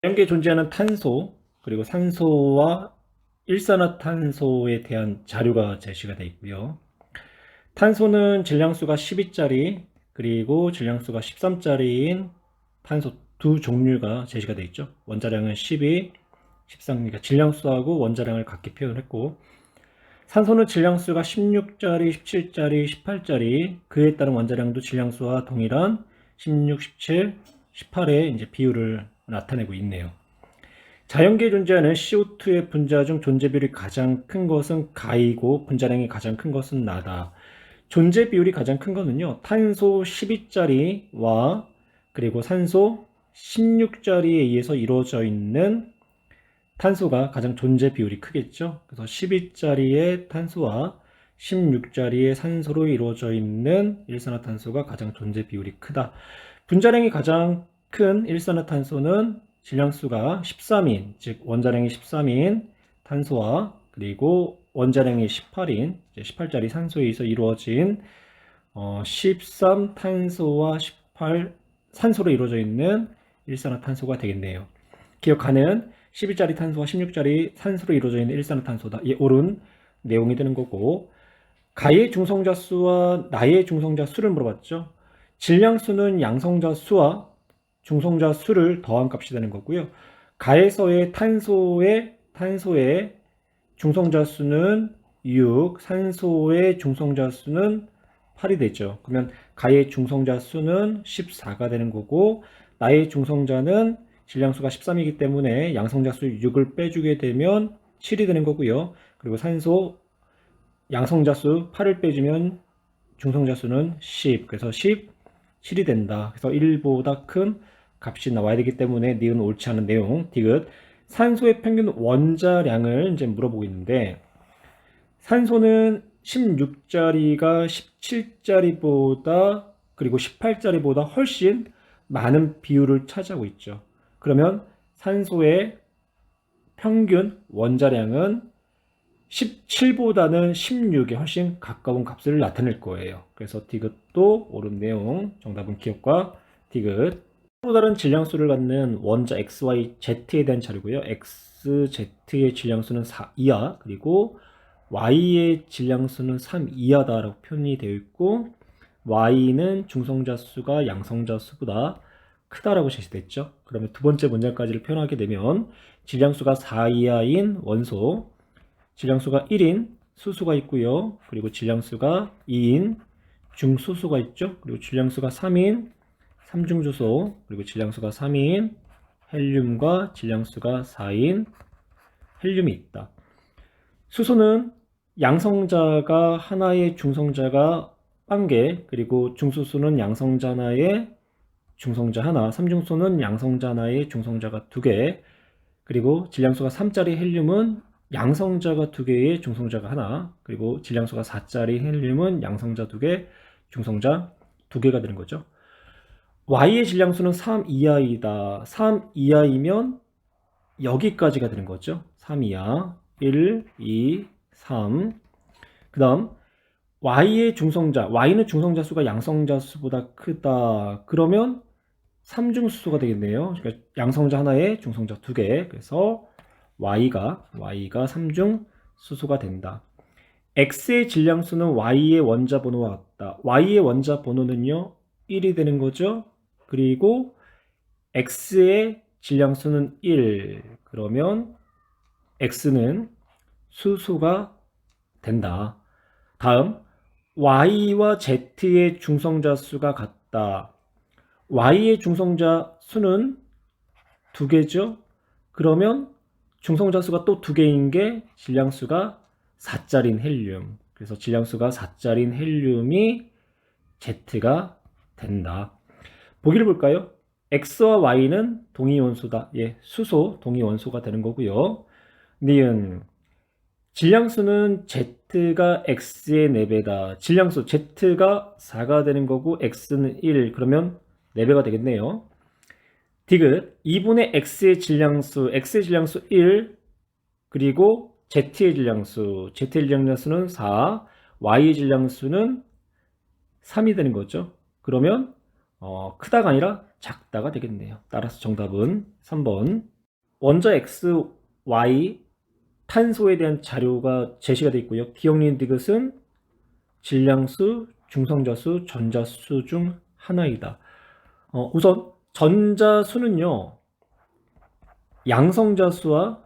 자연계에 존재하는 탄소, 그리고 산소와 일산화탄소에 대한 자료가 제시가 되어 있고요. 탄소는 질량수가 12짜리, 그리고 질량수가 13짜리인 탄소 두 종류가 제시가 되어 있죠. 원자량은 12, 13, 그러니까 질량수하고 원자량을 같게 표현했고, 산소는 질량수가 16짜리, 17짜리, 18짜리, 그에 따른 원자량도 질량수와 동일한 16, 17, 18의 이제 비율을 나타내고 있네요. 자연계에 존재하는 CO2의 분자 중 존재 비율이 가장 큰 것은 가이고 분자량이 가장 큰 것은 나다. 존재 비율이 가장 큰 거는요, 탄소 12짜리와 그리고 산소 16짜리에 의해서 이루어져 있는 탄소가 가장 존재 비율이 크겠죠. 그래서 12짜리의 탄소와 16짜리의 산소로 이루어져 있는 일산화탄소가 가장 존재 비율이 크다. 분자량이 가장 큰 일산화탄소는 질량수가 13인, 즉 원자량이 13인 탄소와 그리고 원자량이 18인, 18짜리 산소에 의해서 이루어진 13 탄소와 18 산소로 이루어져 있는 일산화탄소가 되겠네요. 기억하는 12짜리 탄소와 16짜리 산소로 이루어져 있는 일산화탄소다. 예, 옳은 내용이 되는 거고, 가의 중성자 수와 나의 중성자 수를 물어봤죠. 질량수는 양성자 수와 중성자 수를 더한 값이 되는 거고요. 가에서의 탄소의 중성자 수는 6, 산소의 중성자 수는 8이 되죠. 그러면 가의 중성자 수는 14가 되는 거고, 나의 중성자는 질량수가 13이기 때문에 양성자 수 6을 빼주게 되면 7이 되는 거고요. 그리고 산소 양성자 수 8을 빼주면 중성자 수는 10. 그래서 17이 된다. 그래서 1보다 큰 값이 나와야 되기 때문에 니은 옳지 않은 내용. 디귿. 산소의 평균 원자량을 이제 물어보고 있는데, 산소는 16짜리가 17짜리보다 그리고 18짜리보다 훨씬 많은 비율을 차지하고 있죠. 그러면 산소의 평균 원자량은 17보다는 16에 훨씬 가까운 값을 나타낼 거예요. 그래서 디귿도 옳은 내용. 정답은 기억과 디귿. 서로 다른 질량수를 갖는 원자 X, Y, Z에 대한 자료고요. X, Z의 질량수는 4 이하, 그리고 Y의 질량수는 3 이하다라고 표현이 되어 있고, Y는 중성자 수가 양성자 수보다 크다라고 제시됐죠. 그러면 두 번째 문장까지를 표현하게 되면 질량수가 4 이하인 원소, 질량수가 1인 수소가 있고요. 그리고 질량수가 2인 중수소가 있죠. 그리고 질량수가 3인 삼중주소, 그리고 질량수가 3인 헬륨과 질량수가 4인 헬륨이 있다. 수소는 양성자가 하나에 중성자가 1개, 그리고 중수소는 양성자 하나에 중성자 하나, 삼중소는 양성자 하나에 중성자가 2개, 그리고 질량수가 3짜리 헬륨은 양성자가 2개에 중성자가 하나, 그리고 질량수가 4짜리 헬륨은 양성자 2개, 중성자 2개가 되는 거죠. Y의 질량수는 3 이하이다. 3 이하이면 여기까지가 되는 거죠. 3 이하. 1, 2, 3. 그 다음 Y의 중성자. Y는 중성자 수가 양성자 수보다 크다. 그러면 삼중수소가 되겠네요. 그러니까 양성자 하나에 중성자 2개. 그래서 Y가 삼중수소가 된다. X의 질량수는 Y의 원자 번호와 같다. Y의 원자 번호는요, 1이 되는 거죠. 그리고 X의 질량수는 1. 그러면 X는 수소가 된다. 다음, Y와 Z의 중성자 수가 같다. Y의 중성자 수는 2개죠. 그러면 중성자 수가 또 2개인 게 질량수가 4짜리인 헬륨. 그래서 질량수가 4짜리인 헬륨이 Z가 된다. 보기를 볼까요? X와 Y는 동위원소다. 예, 수소 동위원소가 되는 거고요. 니은 질량수는 Z가 X의 4배다. 질량수 Z가 4가 되는 거고 X는 1. 그러면 4배가 되겠네요. 디귿 2분의 X의 질량수 1, 그리고 Z의 질량수는 4, Y의 질량수는 3이 되는 거죠. 그러면 크다가 아니라 작다가 되겠네요. 따라서 정답은 3번 원자 X, Y, 탄소에 대한 자료가 제시가 되어 있고요. 기억니은 디귿은 질량수, 중성자수, 전자수 중 하나이다. 우선 전자수는요, 양성자수와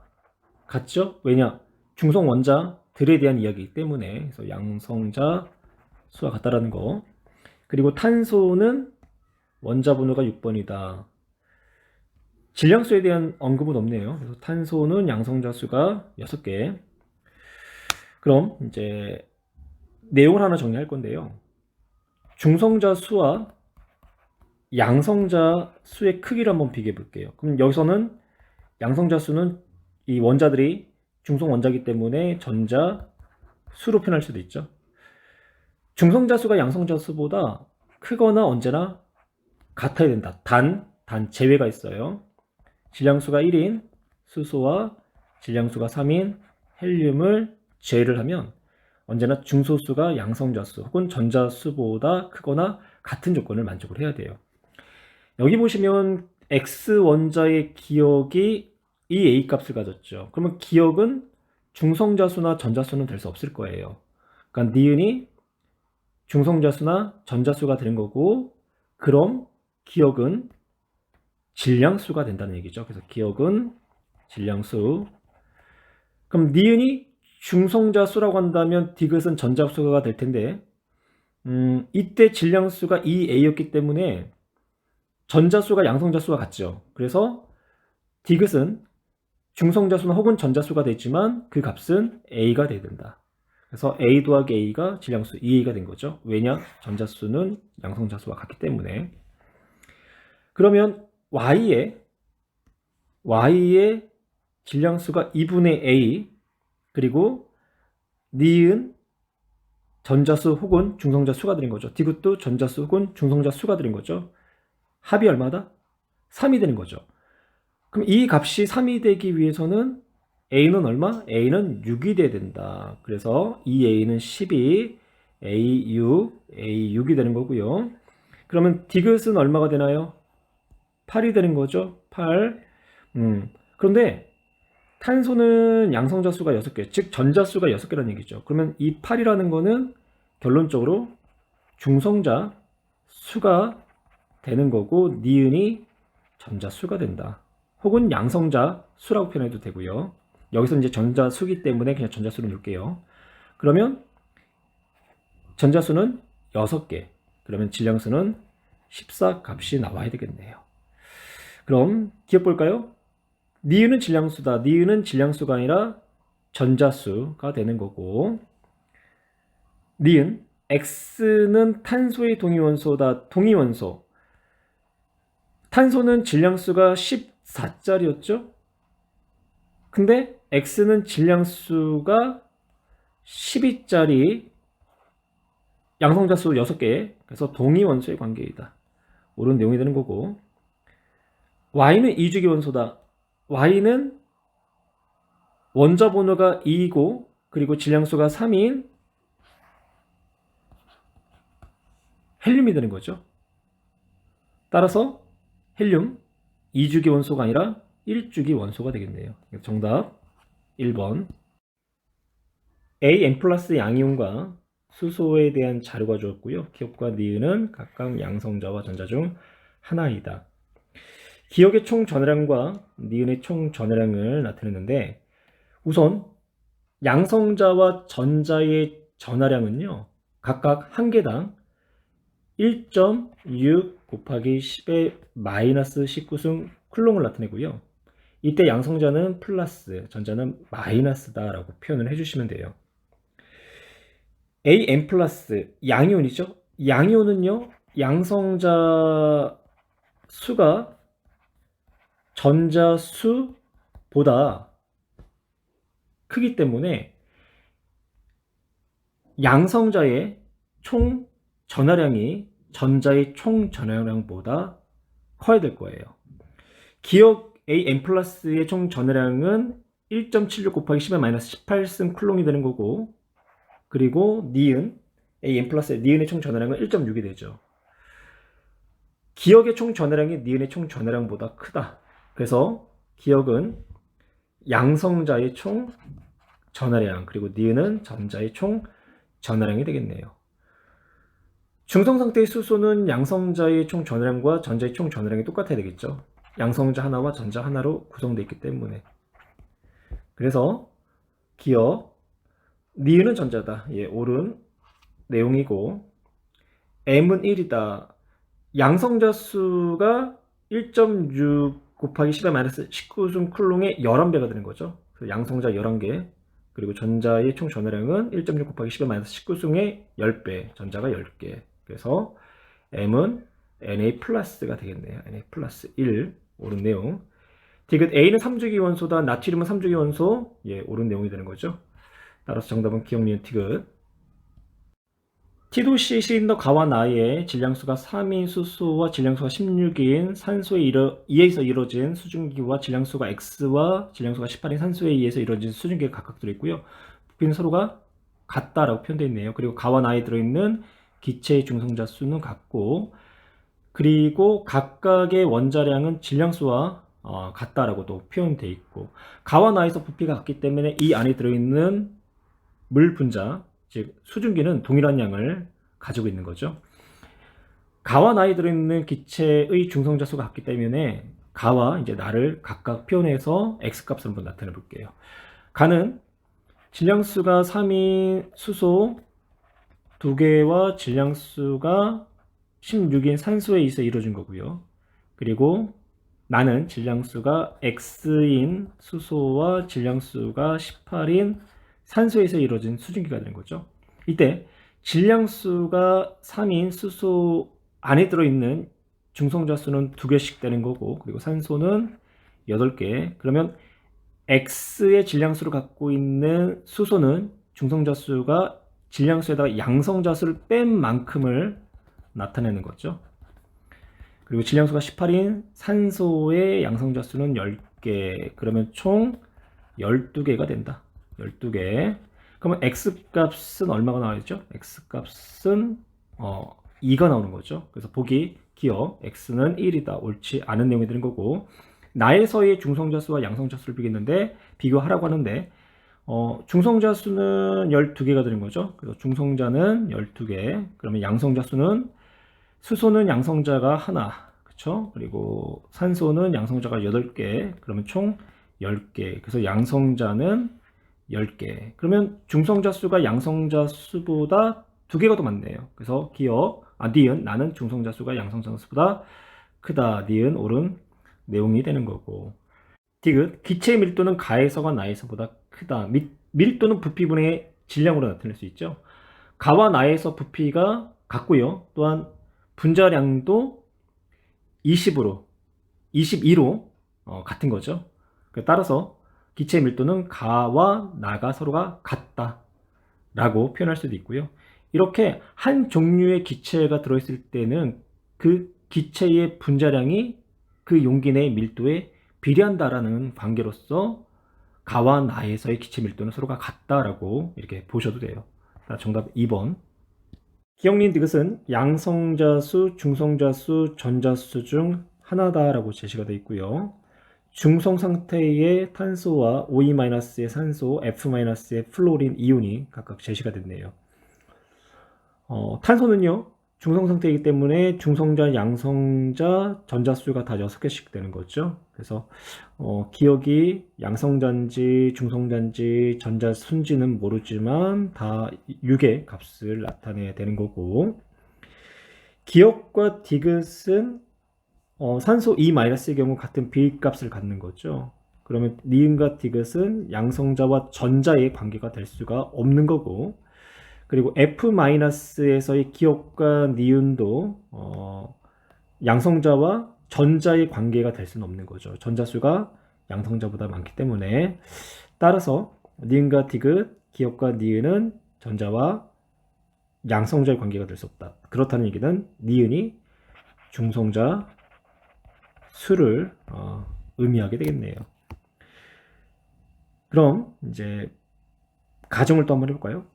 같죠? 왜냐? 중성 원자들에 대한 이야기이기 때문에. 그래서 양성자 수와 같다라는 거. 그리고 탄소는 원자 번호가 6번이다. 질량수에 대한 언급은 없네요. 그래서 탄소는 양성자 수가 6개. 그럼 이제 내용을 하나 정리할 건데요. 중성자 수와 양성자 수의 크기를 한번 비교해 볼게요. 그럼 여기서는 양성자 수는 이 원자들이 중성 원자이기 때문에 전자 수로 표현할 수도 있죠. 중성자 수가 양성자 수보다 크거나 언제나 같아야 된다. 단 제외가 있어요. 질량수가 1인 수소와 질량수가 3인 헬륨을 제외를 하면 언제나 중소수가 양성자수 혹은 전자수보다 크거나 같은 조건을 만족을 해야 돼요. 여기 보시면 X원자의 기억이 이 A 값을 가졌죠. 그러면 기억은 중성자수나 전자수는 될 수 없을 거예요. 그러니까 니은이 중성자수나 전자수가 되는 거고, 그럼 기억은 질량수가 된다는 얘기죠. 그래서 기억은 질량수. 그럼 니은이 중성자수라고 한다면 디귿은 전자수가 될 텐데, 이때 질량수가 2A였기 때문에 전자수가 양성자수와 같죠. 그래서 디귿은 중성자수나 혹은 전자수가 되지만 그 값은 A가 돼야 된다. 그래서 A 더하기 A가 질량수 2A가 된 거죠. 왜냐? 전자수는 양성자수와 같기 때문에. 그러면 Y의 질량수가 2분의 A, 그리고 니은 전자수 혹은 중성자수가 되는 거죠. 디귿도 전자수 혹은 중성자수가 되는 거죠. 합이 얼마다? 3이 되는 거죠. 그럼 이 값이 3이 되기 위해서는 A는 얼마? A는 6이 돼야 된다. 그래서 이 A는 12, A6이 되는 거고요. 그러면 디귿은 얼마가 되나요? 8이 되는 거죠. 8. 그런데 탄소는 양성자수가 6개, 즉 전자수가 6개라는 얘기죠. 그러면 이 8이라는 거는 결론적으로 중성자 수가 되는 거고, 니은이 전자수가 된다. 혹은 양성자 수라고 표현해도 되고요. 여기서 이제 전자수기 때문에 그냥 전자수를 놓을게요. 그러면 전자수는 6개. 그러면 질량수는 14 값이 나와야 되겠네요. 그럼 기억 볼까요? 니은은 질량수다. 니은은 질량수가 아니라 전자수가 되는 거고, 니은 X는 탄소의 동위원소다. 동위원소. 탄소는 질량수가 14짜리였죠? 근데 X는 질량수가 12짜리 양성자수 6개. 그래서 동위원소의 관계이다. 옳은 내용이 되는 거고, Y는 2주기 원소다. Y는 원자 번호가 2이고 그리고 질량수가 3인 헬륨이 되는 거죠. 따라서 헬륨 2주기 원소가 아니라 1주기 원소가 되겠네요. 정답 1번. AN 플러스 양이온과 수소에 대한 자료가 주었고요. 기억과 니은은 각각 양성자와 전자 중 하나이다. 기억의 총 전해량과 니은의 총 전해량을 나타냈는데, 우선 양성자와 전자의 전하량은요, 각각 한 개당 1.6 곱하기 10의 마이너스 19승 쿨롱을 나타내고요. 이때 양성자는 플러스, 전자는 마이너스다라고 표현을 해주시면 돼요. AN 플러스 양이온이죠. 양이온은요, 양성자 수가 전자 수보다 크기 때문에 양성자의 총 전하량이 전자의 총 전하량보다 커야 될 거예요. 기억 AN 플러스의 총 전하량은 1.76 곱하기 10의 마이너스 18승 쿨롱이 되는 거고, 그리고 니은 AN 플러스의 니은의 총 전하량은 1.6이 되죠. 기억의 총 전하량이 니은의 총 전하량보다 크다. 그래서 기억은 양성자의 총 전하량, 그리고 니은은 전자의 총 전하량이 되겠네요. 중성 상태의 수소는 양성자의 총 전하량과 전자의 총 전하량이 똑같아야 되겠죠. 양성자 하나와 전자 하나로 구성되어 있기 때문에. 그래서 기억, 니은은 전자다. 예, 옳은 내용이고, M은 1이다. 양성자 수가 1.6 곱하기 10의 마이너스 19중 쿨롱의 11배가 되는 거죠. 그래서 양성자 11개, 그리고 전자의 총 전하량은 1.6 곱하기 10의 마이너스 19중의 10배, 전자가 10개. 그래서 M은 Na 플러스가 되겠네요. Na 플러스 1, 옳은 내용. 디귿 A는 3주기 원소다. 나트륨은 3주기 원소. 예, 옳은 내용이 되는 거죠. 따라서 정답은 기억, 니은, 디귿. T도시 시린더 가와 나의 질량수가 3인 수소와 질량수가 16인 산소에 의해서 이루어진 수증기와 질량수가 X와 질량수가 18인 산소에 의해서 이루어진 수증기가 각각 들어있고요. 부피는 서로가 같다라고 표현되어 있네요. 그리고 가와 나에 들어있는 기체의 중성자 수는 같고, 그리고 각각의 원자량은 질량수와 같다라고도 표현되어 있고, 가와 나에서 부피가 같기 때문에 이 안에 들어있는 물 분자, 즉 수증기는 동일한 양을 가지고 있는 거죠. 가와 나에 들어있는 기체의 중성자 수가 같기 때문에 가와 이제 나를 각각 표현해서 X값을 한번 나타내 볼게요. 가는 질량수가 3인 수소 2개와 질량수가 16인 산소에 의해서 이루어진 거고요. 그리고 나는 질량수가 X인 수소와 질량수가 18인 산소에서 이루어진 수증기가 되는 거죠. 이때 질량수가 3인 수소 안에 들어있는 중성자 수는 2개씩 되는 거고, 그리고 산소는 8개. 그러면 X의 질량수를 갖고 있는 수소는 중성자 수가 질량수에다가 양성자 수를 뺀 만큼을 나타내는 거죠. 그리고 질량수가 18인 산소의 양성자 수는 10개. 그러면 총 12개가 된다. 12개. 그러면 X값은 얼마가 나와야죠? X값은 2가 나오는 거죠. 그래서 보기, 기억, X는 1이다. 옳지 않은 내용이 되는 거고, 나에서의 중성자 수와 양성자 수를 비교하라고 하는데, 중성자 수는 12개가 되는 거죠. 그래서 중성자는 12개. 그러면 양성자 수는 수소는 양성자가 하나, 그렇죠? 그리고 산소는 양성자가 8개. 그러면 총 10개. 그래서 양성자는 10개. 그러면 중성자 수가 양성자 수보다 2개가 더 많네요. 그래서 기억, 니은, 나는 중성자 수가 양성자 수보다 크다. 니은, 옳은 내용이 되는 거고. 디귿, 기체의 밀도는 가에서가 나에서보다 크다. 밀도는 부피분의 질량으로 나타낼 수 있죠. 가와 나에서 부피가 같고요. 또한 분자량도 20으로, 22로 같은 거죠. 따라서 기체의 밀도는 가와 나가 서로가 같다 라고 표현할 수도 있고요. 이렇게 한 종류의 기체가 들어있을 때는 그 기체의 분자량이 그 용기 내의 밀도에 비례한다라는 관계로서 가와 나에서의 기체 밀도는 서로가 같다라고 이렇게 보셔도 돼요. 정답 2번. 기억, 니은, 디귿은 양성자수, 중성자수, 전자수 중 하나다라고 제시가 되어 있고요. 중성 상태의 탄소와 OE-의 산소, F-의 플로린 이온이 각각 제시가 됐네요. 탄소는요, 중성 상태이기 때문에 중성자, 양성자, 전자수가 다 6개씩 되는 거죠. 그래서 기억이 양성자인지 중성자인지 전자수인지는 모르지만 다 6의 값을 나타내야 되는 거고, 기억과 디귿은 산소 E-의 경우 같은 비값을 갖는 거죠. 그러면 니은과 디귿은 양성자와 전자의 관계가 될 수가 없는 거고, 그리고 F-에서의 기억과 니은도 양성자와 전자의 관계가 될 수는 없는 거죠. 전자수가 양성자보다 많기 때문에. 따라서 니은과 디귿, 기억과 니은은 전자와 양성자의 관계가 될 수 없다. 그렇다는 얘기는 니은이 중성자 수를 의미하게 되겠네요. 그럼 이제 가정을 또 한번 해볼까요?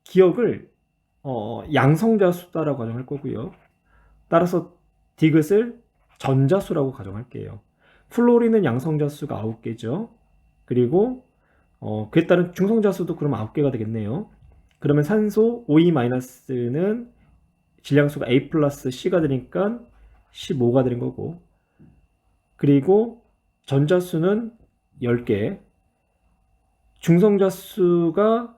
기억을 양성자 수다라고 가정할 거고요. 따라서 디귿을 전자수라고 가정할게요. 플로린은 양성자 수가 9개죠. 그리고 그에 따른 중성자 수도 그럼 9개가 되겠네요. 그러면 산소 OE-는 질량수가 A 플러스 C가 되니까 15가 되는 거고, 그리고 전자수는 10개, 중성자 수가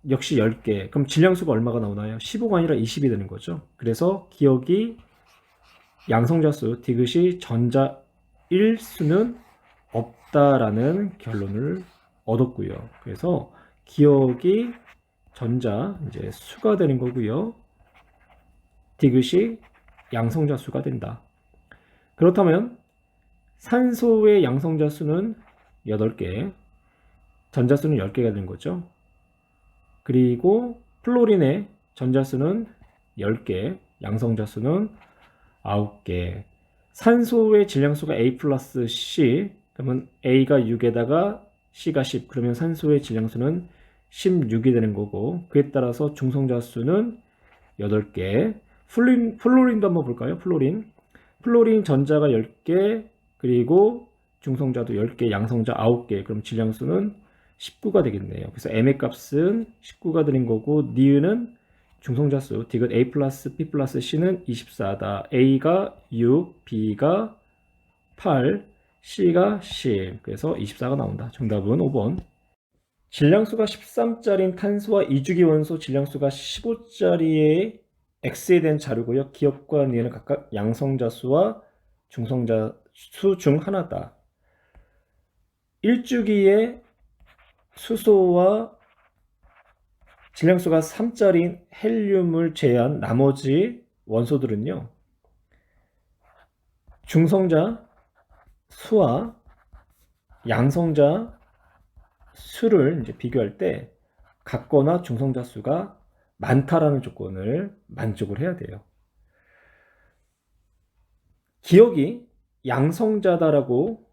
역시 10개. 그럼 질량수가 얼마가 나오나요? 15가 아니라 20이 되는 거죠. 그래서 기억이 양성자수 디귿이 전자 1수는 없다라는 결론을 얻었고요. 그래서 기억이 전자 이제 수가 되는 거고요. 디귿이 양성자 수가 된다. 그렇다면 산소의 양성자 수는 8개, 전자수는 10개가 되는 거죠. 그리고 플로린의 전자수는 10개, 양성자수는 9개. 산소의 질량수가 A 플러스 C, 그러면 A가 6에다가 C가 10, 그러면 산소의 질량수는 16이 되는 거고, 그에 따라서 중성자수는 8개. 플로린도 한번 볼까요? 플로린 전자가 10개, 그리고 중성자도 10개, 양성자 9개. 그럼 질량수는 19가 되겠네요. 그래서 M의 값은 19가 되는 거고, 니은은 중성자수 디귿 A 플러스 B 플러스 C는 24다. A가 6, B가 8, C가 10. 그래서 24가 나온다. 정답은 5번. 질량수가 13짜리인 탄소와 이주기 원소 질량수가 15짜리의 X에 대한 자료고요. 기억과 니은은 각각 양성자수와 중성자수 중 하나다. 1주기의 수소와 질량수가 3짜리인 헬륨을 제외한 나머지 원소들은요, 중성자 수와 양성자 수를 이제 비교할 때 같거나 중성자 수가 많다라는 조건을 만족을 해야 돼요. 기억이 양성자다라고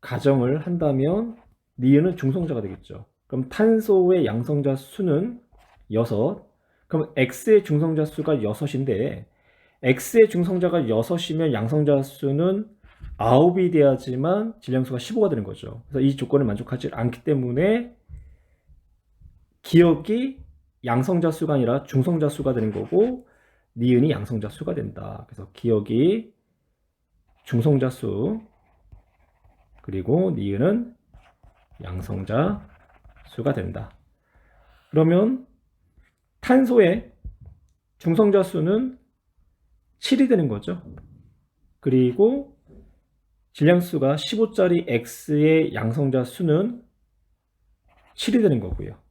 가정을 한다면 니은은 중성자가 되겠죠. 그럼 탄소의 양성자 수는 6. 그럼 X의 중성자 수가 6인데 X의 중성자가 6이면 양성자 수는 9이 돼야지만 질량수가 15가 되는 거죠. 그래서 이 조건을 만족하지 않기 때문에 기억이 양성자 수가 아니라 중성자 수가 되는 거고, 니은이 양성자 수가 된다. 그래서 기억이 중성자 수, 그리고 니은은 양성자 수가 된다. 그러면 탄소의 중성자 수는 7이 되는 거죠. 그리고 질량수가 15짜리 X의 양성자 수는 7이 되는 거고요.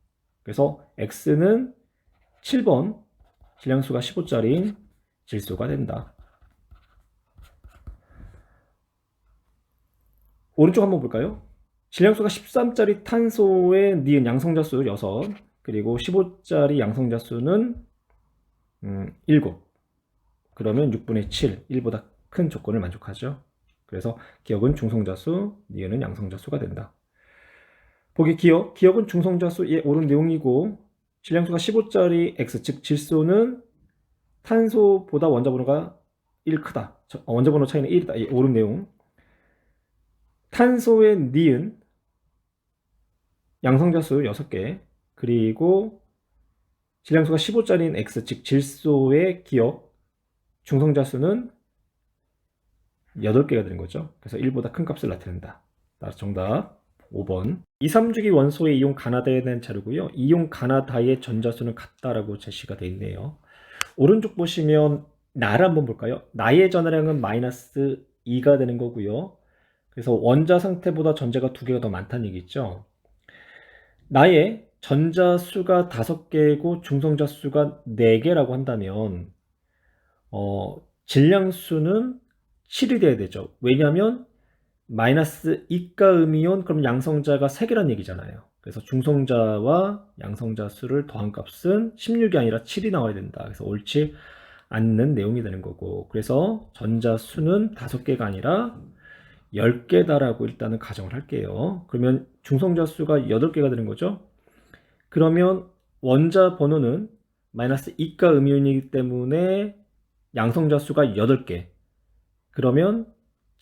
그래서 X는 7번 질량수가 15짜리인 질소가 된다. 오른쪽 한번 볼까요? 질량수가 13짜리 탄소의 니은 양성자수 6, 그리고 15짜리 양성자수는 7. 그러면 6분의 7, 1보다 큰 조건을 만족하죠. 그래서 기억은 중성자수, 니은은 양성자수가 된다. 보기 기억은 중성자수의 옳은 내용이고, 질량수가 15짜리 X, 즉 질소는 탄소보다 원자번호가 1 크다. 원자번호 차이는 1이다. 이 옳은 내용. 탄소의 니은 양성자수 6개, 그리고 질량수가 15짜리인 X, 즉 질소의 기억 중성자수는 8개가 되는 거죠. 그래서 1보다 큰 값을 나타낸다. 따라서 정답 5번. 2, 3주기 원소의 이온 가나다에 대한 자료고요. 이온 가나다의 전자수는 같다라고 제시가 되어 있네요. 오른쪽 보시면 나를 한번 볼까요? 나의 전하량은 마이너스 2가 되는 거고요. 그래서 원자 상태보다 전자가 2개가 더 많다는 얘기죠. 나의 전자수가 5개고 중성자수가 4개라고 한다면 질량수는 7이 돼야 되죠. 왜냐하면 마이너스 2가 음이온, 그럼 양성자가 3개란 얘기잖아요. 그래서 중성자와 양성자 수를 더한 값은 16이 아니라 7이 나와야 된다. 그래서 옳지 않는 내용이 되는 거고, 그래서 전자 수는 5개가 아니라 10개다라고 일단은 가정을 할게요. 그러면 중성자 수가 8개가 되는 거죠. 그러면 원자 번호는 마이너스 2가 음이온이기 때문에 양성자 수가 8개. 그러면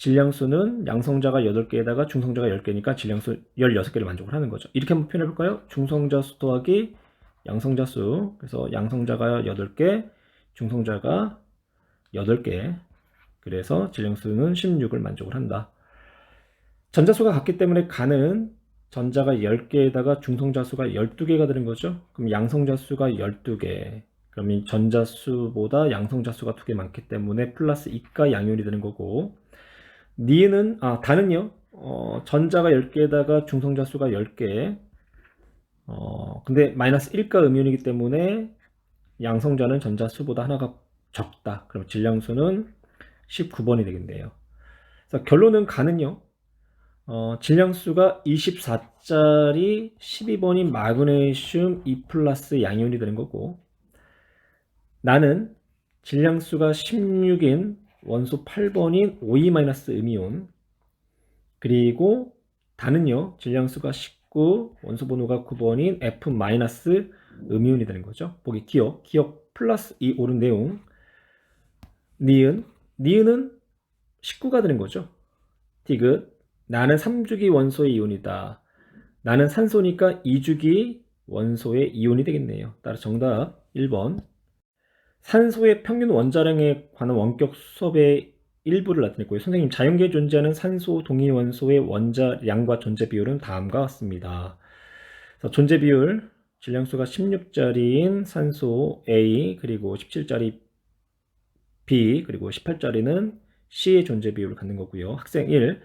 질량수는 양성자가 8개에다가 중성자가 10개니까 질량수 16개를 만족을 하는 거죠. 이렇게 한번 표현해 볼까요? 중성자 수 더하기 양성자 수. 그래서 양성자가 8개, 중성자가 8개. 그래서 질량수는 16을 만족을 한다. 전자수가 같기 때문에 가는 전자가 10개에다가 중성자수가 12개가 되는 거죠. 그럼 양성자수가 12개. 그럼 이 전자수보다 양성자수가 2개 많기 때문에 플러스 2가 양이온이 되는 거고, 다는요, 전자가 10개에다가 중성자수가 10개. 근데 마이너스 1가 음이온이기 때문에 양성자는 전자수보다 하나가 적다. 그럼 질량수는 19번이 되겠네요. 그래서 결론은 가는요, 질량수가 24짜리 12번인 마그네슘 2 플러스 양이온이 되는 거고, 나는 질량수가 16인 원소 8번인 5E- 음이온, 그리고 다는요, 질량수가 19, 원소 번호가 9번인 F- 음이온이 되는 거죠. 보기 기억 플러스 2 옳은 내용. 니은은 19가 되는 거죠. 디귿, 나는 3주기 원소의 이온이다. 나는 산소니까 2주기 원소의 이온이 되겠네요. 따라서 정답 1번. 산소의 평균 원자량에 관한 원격 수업의 일부를 나타냈고요. 선생님, 자연계에 존재하는 산소 동위 원소의 원자량과 존재 비율은 다음과 같습니다. 그래서 존재 비율, 질량수가 16짜리인 산소 A, 그리고 17짜리 B, 그리고 18짜리는 C의 존재 비율을 갖는 거고요. 학생 1,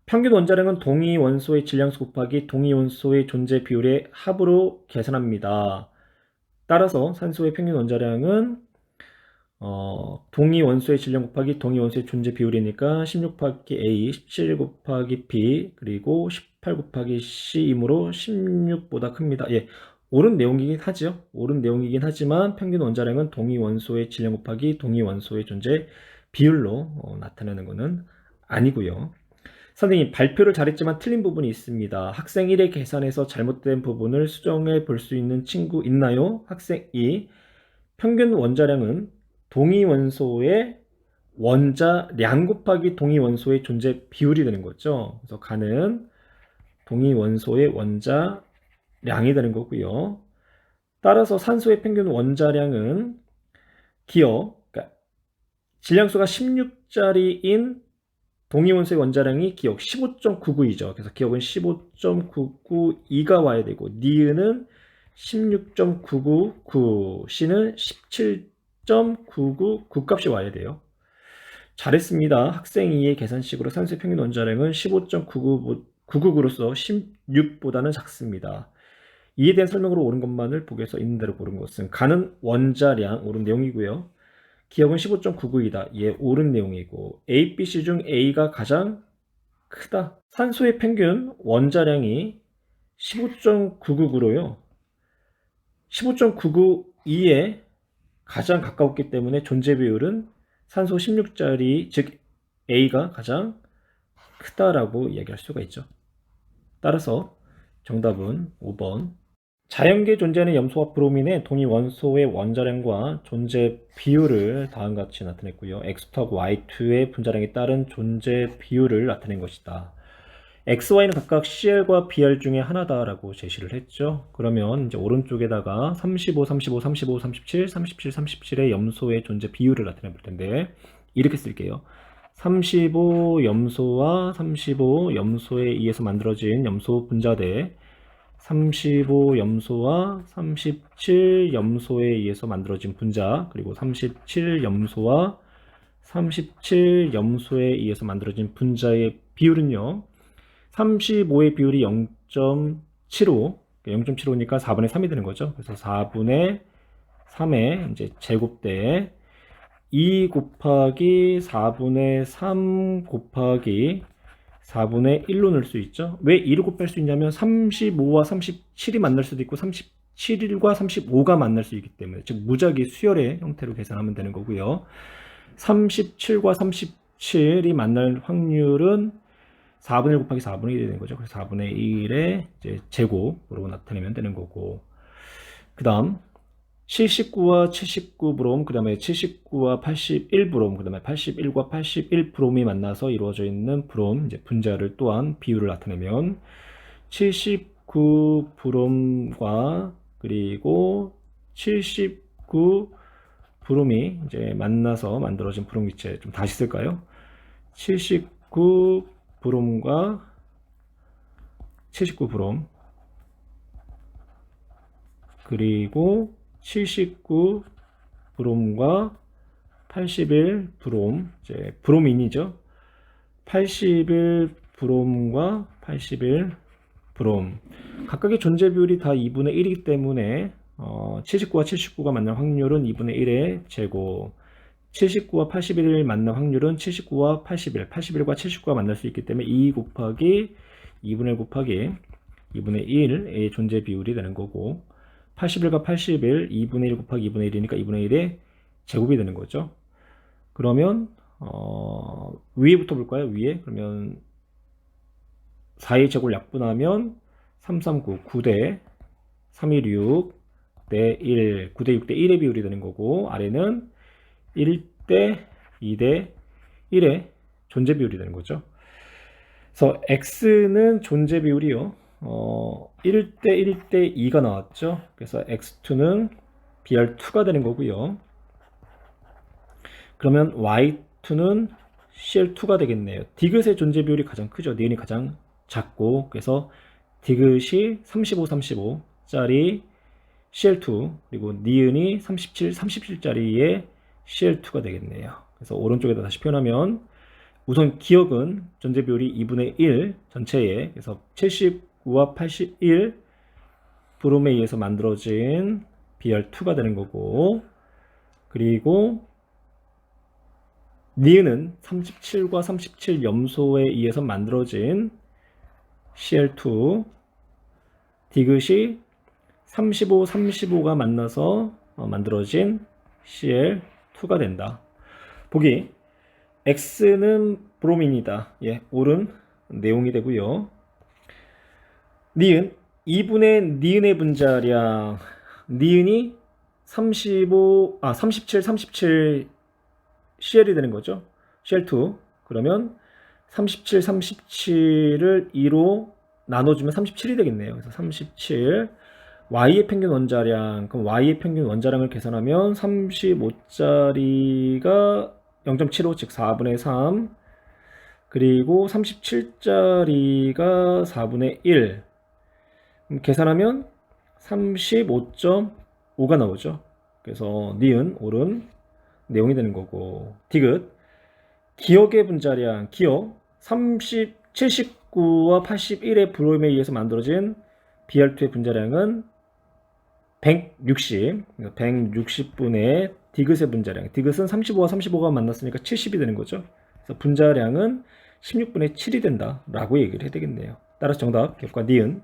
평균 원자량은 동위 원소의 질량수 곱하기 동위 원소의 존재 비율의 합으로 계산합니다. 따라서 산소의 평균 원자량은 동위 원소의 질량 곱하기 동위 원소의 존재 비율이니까 16 곱하기 A, 17 곱하기 B, 그리고 18 곱하기 C이므로 16보다 큽니다. 예, 옳은 내용이긴 하죠. 옳은 내용이긴 하지만 평균 원자량은 동위 원소의 질량 곱하기 동위 원소의 존재 비율로 나타내는 것은 아니고요. 선생님, 발표를 잘했지만 틀린 부분이 있습니다. 학생 1의 계산에서 잘못된 부분을 수정해 볼 수 있는 친구 있나요? 학생 2, 평균 원자량은 동위 원소의 원자량 곱하기 동위 원소의 존재 비율이 되는 거죠. 그래서 가는 동위 원소의 원자량이 되는 거고요. 따라서 산소의 평균 원자량은 그러니까 질량수가 16짜리인 동위 원소의 원자량이 기억 15.992죠. 그래서 기억은 15.992가 와야 되고, 니은은 16.999, C는 17.999 값이 와야 돼요. 잘했습니다. 학생 2의 계산식으로 산소의 평균 원자량은 15.999로서 16보다는 작습니다. 이에 대한 설명으로 옳은 것만을 보기에 써 있는 대로 고른 것은 가는 원자량, 옳은 내용이고요. 기억은 15.99이다. 예, 옳은 내용이고, A, B, C 중 A가 가장 크다. 산소의 평균 원자량이 15.999로요. 15.992에 가장 가까웠기 때문에 존재 비율은 산소 16짜리, 즉 A가 가장 크다라고 이야기할 수가 있죠. 따라서 정답은 5번. 자연계에 존재하는 염소와 브로민의 동위 원소의 원자량과 존재 비율을 다음과 같이 나타냈고요. X2하고 Y2의 분자량에 따른 존재 비율을 나타낸 것이다. X, Y는 각각 CL과 BR 중에 하나다라고 제시를 했죠. 그러면 이제 오른쪽에다가 35, 35, 35, 37, 37, 37의 염소의 존재 비율을 나타내 볼 텐데, 이렇게 쓸게요. 35 염소와 35 염소에 의해서 만들어진 염소 분자대, 35 염소와 37 염소에 의해서 만들어진 분자, 그리고 37 염소와 37 염소에 의해서 만들어진 분자의 비율은요, 35의 비율이 0.75, 0.75니까 4분의 3이 되는 거죠. 그래서 4분의 3의 이제 제곱대 2 곱하기 4분의 3 곱하기 4분의 1로 넣을 수 있죠. 왜 2를 곱할 수 있냐면 35와 37이 만날 수도 있고 37과 35가 만날 수 있기 때문에, 즉 무작위 수열의 형태로 계산하면 되는 거고요. 37과 37이 만날 확률은 4분의 1 곱하기 4분의 1이 되는 거죠. 그래서 4분의 1의 제곱으로 나타내면 되는 거고, 그 다음 79와 79브롬, 그 다음에 79와 81브롬, 그 다음에 81과 81브롬이 만나서 이루어져 있는 브롬, 이제 분자를 또한 비율을 나타내면 79브롬과 그리고 79브롬이 이제 만나서 만들어진 브롬 기체, 좀 다시 쓸까요? 79브롬과 79브롬, 그리고 79브롬과 81브롬, 이제 브로민이죠. 81브롬과 81브롬. 각각의 존재 비율이 다 2분의 1이기 때문에 79와 79가 만날 확률은 2분의 1의 제곱. 79와 81을 만날 확률은 79와 81, 81과 79가 만날 수 있기 때문에 2 곱하기 2분의 1 곱하기 2분의 1의 존재 비율이 되는 거고, 81과 81, 2분의 1 곱하기 2분의 1이니까 2분의 1의 제곱이 되는 거죠. 그러면 위에부터 볼까요? 위에. 그러면 4의 제곱을 약분하면 339, 9대 316 대 1, 9대 6대 1의 비율이 되는 거고, 아래는 1대 2대 1의 존재 비율이 되는 거죠. 그래서 x는 존재 비율이요. 1대 1대 2가 나왔죠. 그래서 x2는 BR2가 되는 거고요. 그러면 y2는 CL2가 되겠네요. 디귿의 존재 비율이 가장 크죠. 니은이 가장 작고, 그래서 디귿이 35, 35짜리 CL2, 그리고 니은이 37, 37짜리의 CL2가 되겠네요. 그래서 오른쪽에다 다시 표현하면, 우선 기억은 존재 비율이 2분의 1 전체에, 그래서 79와 81 브롬에 의해서 만들어진 BR2가 되는 거고, 그리고 니은은 37과 37 염소에 의해서 만들어진 CL2, 디귿이 35, 35가 만나서 만들어진 CL2가 된다. 보기 X는 브로민이다. 예, 옳은 내용이 되고요. 니은 2분의 니은의 분자량, 니은이 37, 37 CL이 되는 거죠. CL2. 그러면 37, 37을 2로 나눠주면 37이 되겠네요. 그래서 37. Y의 평균 원자량. 그럼 Y의 평균 원자량을 계산하면 35짜리가 0.75, 즉 4분의 3. 그리고 37짜리가 4분의 1. 계산하면 35.5가 나오죠. 그래서 니은 옳은 내용이 되는 거고, 디귿 기억의 분자량, 기억 79와 81의 브롬에 의해서 만들어진 BR2의 분자량은 160, 160분의 디귿의 분자량, 디귿은 35와 35가 만났으니까 70이 되는 거죠. 그래서 분자량은 16분의 7이 된다 라고 얘기를 해야 되겠네요. 따라서 정답 객과 니은